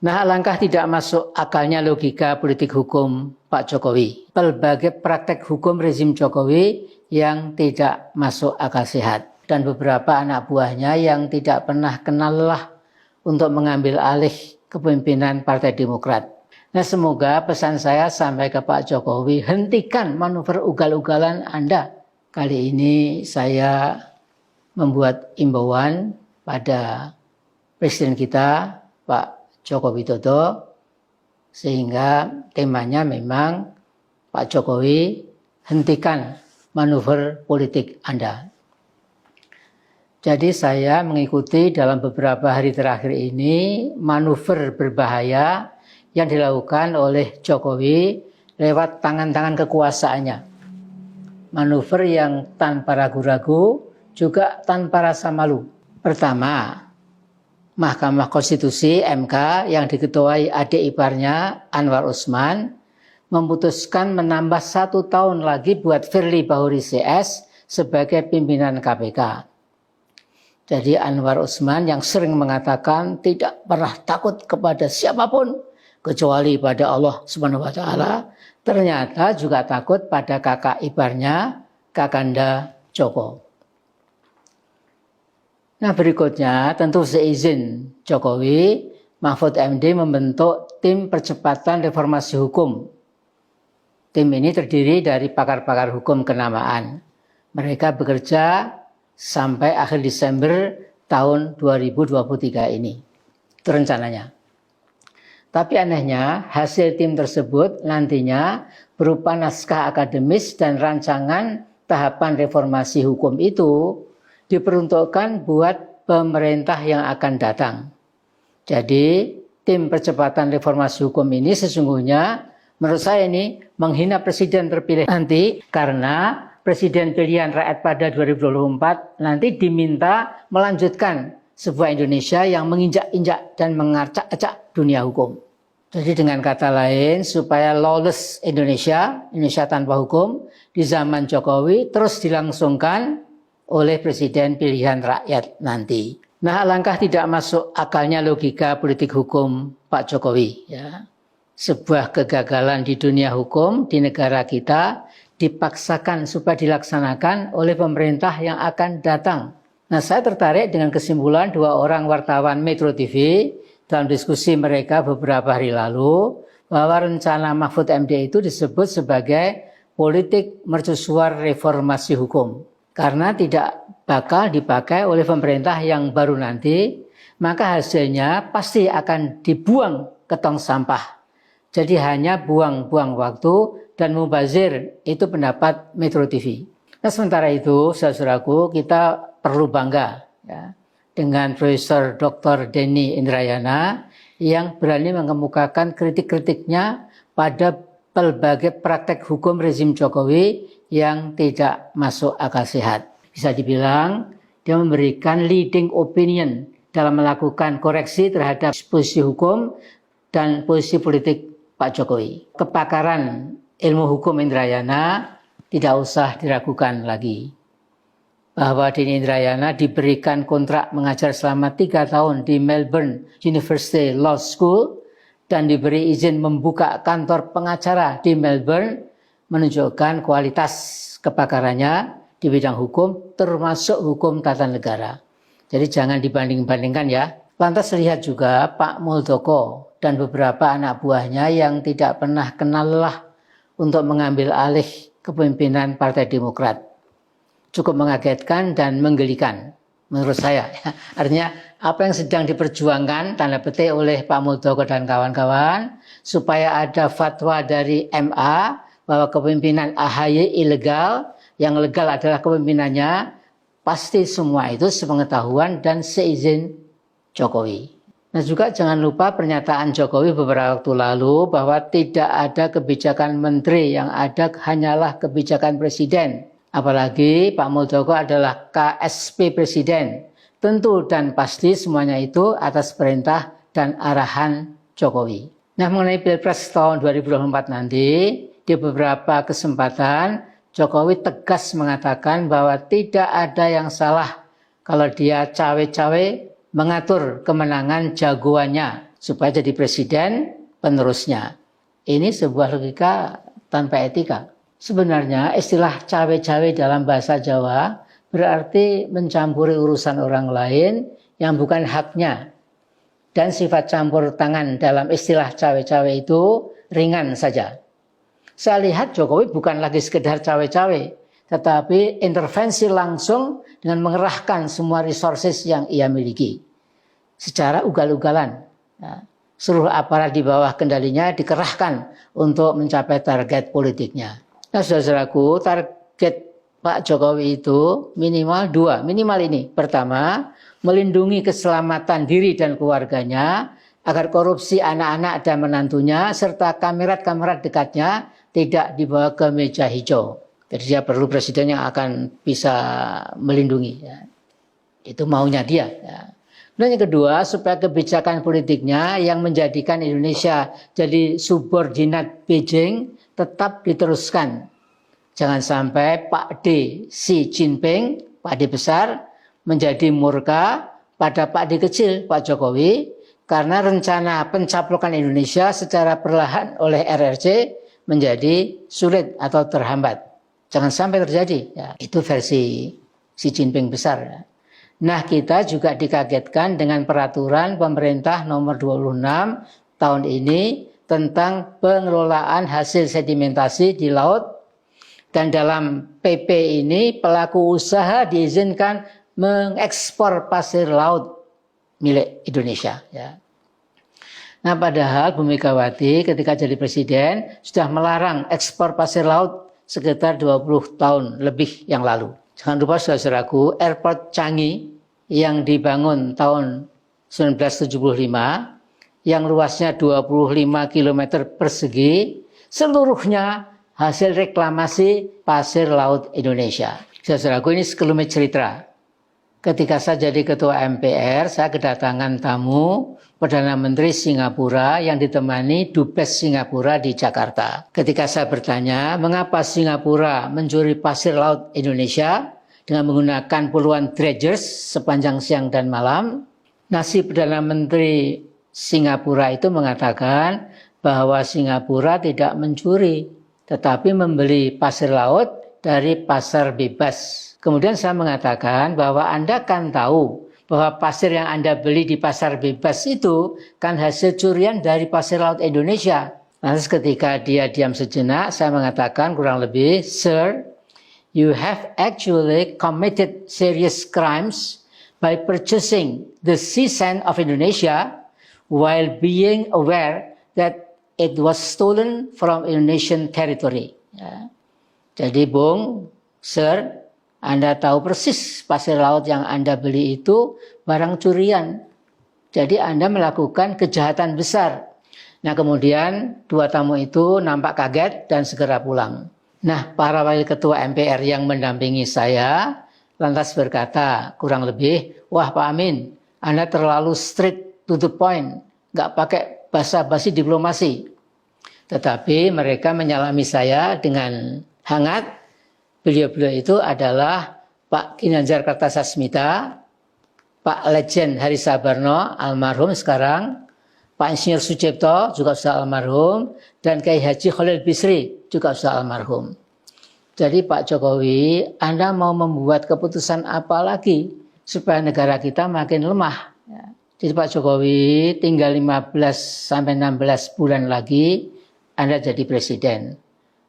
Nah, alangkah tidak masuk akalnya logika politik hukum Pak Jokowi. Berbagai praktek hukum rezim Jokowi yang tidak masuk akal sehat. Dan beberapa anak buahnya yang tidak pernah kenal lelah untuk mengambil alih kepemimpinan Partai Demokrat. Nah, semoga pesan saya sampai ke Pak Jokowi, hentikan manuver ugal-ugalan Anda. Kali ini saya membuat imbauan pada Presiden kita, Pak Joko Widodo, sehingga temanya memang Pak Jokowi, hentikan manuver politik Anda. Jadi saya mengikuti dalam beberapa hari terakhir ini manuver berbahaya yang dilakukan oleh Jokowi lewat tangan-tangan kekuasaannya. Manuver yang tanpa ragu-ragu, juga tanpa rasa malu. Pertama, Mahkamah Konstitusi (MK) yang diketuai adik iparnya Anwar Usman memutuskan menambah 1 tahun lagi buat Firly Bahuri CS sebagai pimpinan KPK. Jadi Anwar Usman yang sering mengatakan tidak pernah takut kepada siapapun kecuali pada Allah Subhanahu wa taala, ternyata juga takut pada kakak iparnya Kakanda Joko. Nah, berikutnya tentu seizin Jokowi, Mahfud MD membentuk tim percepatan reformasi hukum. Tim ini terdiri dari pakar-pakar hukum kenamaan. Mereka bekerja sampai akhir Desember tahun 2023 ini. Itu rencananya. Tapi anehnya hasil tim tersebut nantinya berupa naskah akademis dan rancangan tahapan reformasi hukum itu diperuntukkan buat pemerintah yang akan datang. Jadi tim percepatan reformasi hukum ini sesungguhnya menurut saya ini menghina presiden terpilih nanti, karena presiden pilihan rakyat pada 2024 nanti diminta melanjutkan sebuah Indonesia yang menginjak-injak dan mengacak-acak dunia hukum. Jadi dengan kata lain, supaya lawless Indonesia tanpa hukum di zaman Jokowi terus dilangsungkan oleh presiden pilihan rakyat nanti. Nah, alangkah tidak masuk akalnya logika politik hukum Pak Jokowi. Ya. Sebuah kegagalan di dunia hukum di negara kita dipaksakan supaya dilaksanakan oleh pemerintah yang akan datang. Nah, saya tertarik dengan kesimpulan 2 orang wartawan Metro TV dalam diskusi mereka beberapa hari lalu, bahwa rencana Mahfud MD itu disebut sebagai politik mercusuar reformasi hukum. Karena tidak bakal dipakai oleh pemerintah yang baru nanti, maka hasilnya pasti akan dibuang ke tong sampah. Jadi hanya buang-buang waktu dan mubazir, itu pendapat Metro TV. Nah, sementara itu, saudaraku, kita perlu bangga ya, dengan Profesor Dr. Denny Indrayana yang berani mengemukakan kritik-kritiknya pada berbagai praktek hukum rezim Jokowi yang tidak masuk akal sehat. Bisa dibilang dia memberikan leading opinion dalam melakukan koreksi terhadap posisi hukum dan posisi politik Pak Jokowi. Kepakaran ilmu hukum Indrayana tidak usah diragukan lagi. Bahwa Denny Indrayana diberikan kontrak mengajar selama 3 tahun di Melbourne University Law School dan diberi izin membuka kantor pengacara di Melbourne menunjukkan kualitas kepakarannya di bidang hukum, termasuk hukum tata negara. Jadi jangan dibanding-bandingkan ya. Lantas lihat juga Pak Muldoko dan beberapa anak buahnya yang tidak pernah kenal lelah untuk mengambil alih kepemimpinan Partai Demokrat. Cukup mengagetkan dan menggelikan menurut saya. Artinya apa yang sedang diperjuangkan tanda petik oleh Pak Muldoko dan kawan-kawan supaya ada fatwa dari MA bahwa kepemimpinan AHY ilegal, yang legal adalah kepemimpinannya, pasti semua itu sepengetahuan dan seizin Jokowi. Nah, juga jangan lupa pernyataan Jokowi beberapa waktu lalu bahwa tidak ada kebijakan menteri, yang ada hanyalah kebijakan presiden. Apalagi Pak Muldoko adalah KSP presiden. Tentu dan pasti semuanya itu atas perintah dan arahan Jokowi. Nah, mengenai Pilpres tahun 2024 nanti, di beberapa kesempatan Jokowi tegas mengatakan bahwa tidak ada yang salah kalau dia cawe-cawe mengatur kemenangan jagoannya supaya jadi presiden penerusnya. Ini sebuah logika tanpa etika. Sebenarnya istilah cawe-cawe dalam bahasa Jawa berarti mencampuri urusan orang lain yang bukan haknya. Dan sifat campur tangan dalam istilah cawe-cawe itu ringan saja. Saya lihat Jokowi bukan lagi sekedar cawe-cawe, tetapi intervensi langsung dengan mengerahkan semua resources yang ia miliki. Secara ugal-ugalan. Seluruh aparat di bawah kendalinya dikerahkan untuk mencapai target politiknya. Nah, saudaraku, target Pak Jokowi itu minimal dua. Minimal ini. Pertama, melindungi keselamatan diri dan keluarganya agar korupsi anak-anak dan menantunya serta kamerat-kamerat dekatnya tidak dibawa ke meja hijau. Jadi dia perlu presiden yang akan bisa melindungi. Ya. Itu maunya dia. Ya. Dan yang kedua, supaya kebijakan politiknya yang menjadikan Indonesia jadi subordinat Beijing tetap diteruskan. Jangan sampai Pak D. Xi Jinping, Pak D besar, menjadi murka pada Pak D kecil, Pak Jokowi, karena rencana pencaplokan Indonesia secara perlahan oleh RRC menjadi sulit atau terhambat. Jangan sampai terjadi. Ya, itu versi Xi Jinping besar. Ya. Nah, kita juga dikagetkan dengan peraturan pemerintah nomor 26 tahun ini tentang pengelolaan hasil sedimentasi di laut. Dan dalam PP ini pelaku usaha diizinkan mengekspor pasir laut milik Indonesia. Ya. Nah, padahal Bu Megawati ketika jadi presiden sudah melarang ekspor pasir laut sekitar 20 tahun lebih yang lalu. Jangan lupa saudaraku, Airport Changi yang dibangun tahun 1975 yang luasnya 25 km persegi, seluruhnya hasil reklamasi pasir laut Indonesia. Saudaraku, ini sekelumit cerita. Ketika saya jadi ketua MPR, saya kedatangan tamu Perdana Menteri Singapura yang ditemani Dubes Singapura di Jakarta. Ketika saya bertanya, mengapa Singapura mencuri pasir laut Indonesia dengan menggunakan puluhan dredgers sepanjang siang dan malam, nasi Perdana Menteri Singapura itu mengatakan bahwa Singapura tidak mencuri, tetapi membeli pasir laut dari pasar bebas. Kemudian saya mengatakan bahwa Anda kan tahu bahwa pasir yang Anda beli di pasar bebas itu kan hasil curian dari pasir laut Indonesia. Lantas ketika dia diam sejenak, saya mengatakan kurang lebih, Sir, you have actually committed serious crimes by purchasing the sea sand of Indonesia while being aware that it was stolen from Indonesian territory. Ya. Jadi Bung, Sir, Anda tahu persis pasir laut yang Anda beli itu barang curian. Jadi Anda melakukan kejahatan besar. Nah, kemudian dua tamu itu nampak kaget dan segera pulang. Nah, para wakil ketua MPR yang mendampingi saya lantas berkata kurang lebih, wah Pak Amin, Anda terlalu straight to the point, nggak pakai basa-basi diplomasi. Tetapi mereka menyalami saya dengan hangat. Beliau-beliau itu adalah Pak Ginanjar Kartasasmita, Pak Legend Hari Sabarno, almarhum sekarang, Pak Insinyur Sucipto, juga sudah almarhum, dan Kiai Haji Khalil Bisri, juga sudah almarhum. Jadi Pak Jokowi, Anda mau membuat keputusan apa lagi supaya negara kita makin lemah? Jadi Pak Jokowi, tinggal 15-16 bulan lagi, Anda jadi presiden.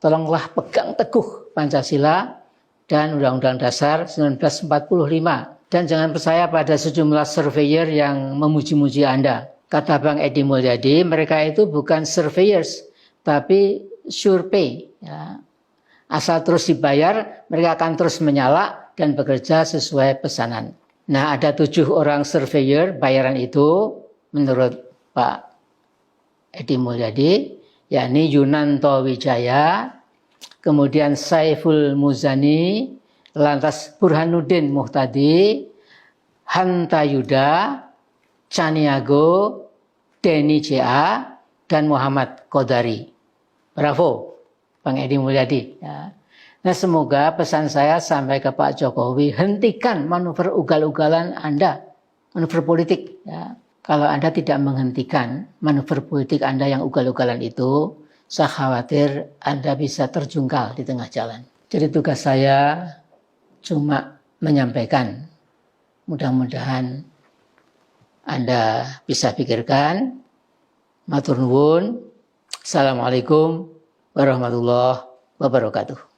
Tolonglah pegang teguh Pancasila dan Undang-Undang Dasar 1945. Dan jangan percaya pada sejumlah surveyor yang memuji-muji Anda. Kata Bang Edi Mulyadi, mereka itu bukan surveyors, tapi survey. Ya. Asal terus dibayar, mereka akan terus menyala dan bekerja sesuai pesanan. Nah, ada 7 orang surveyor bayaran itu menurut Pak Edi Mulyadi, yakni Yunanto Wijaya, kemudian Saiful Muzani, lantas Burhanuddin Muhtadi, Hanta Yuda, Caniago, Denny C.A., dan Muhammad Qodari. Bravo, Bang Edi Mulyadi. Ya. Nah, semoga pesan saya sampai ke Pak Jokowi, hentikan manuver ugal-ugalan Anda, manuver politik. Ya. Kalau Anda tidak menghentikan manuver politik Anda yang ugal-ugalan itu, saya khawatir Anda bisa terjungkal di tengah jalan. Jadi tugas saya cuma menyampaikan. Mudah-mudahan Anda bisa pikirkan. Matur nuwun. Assalamualaikum warahmatullahi wabarakatuh.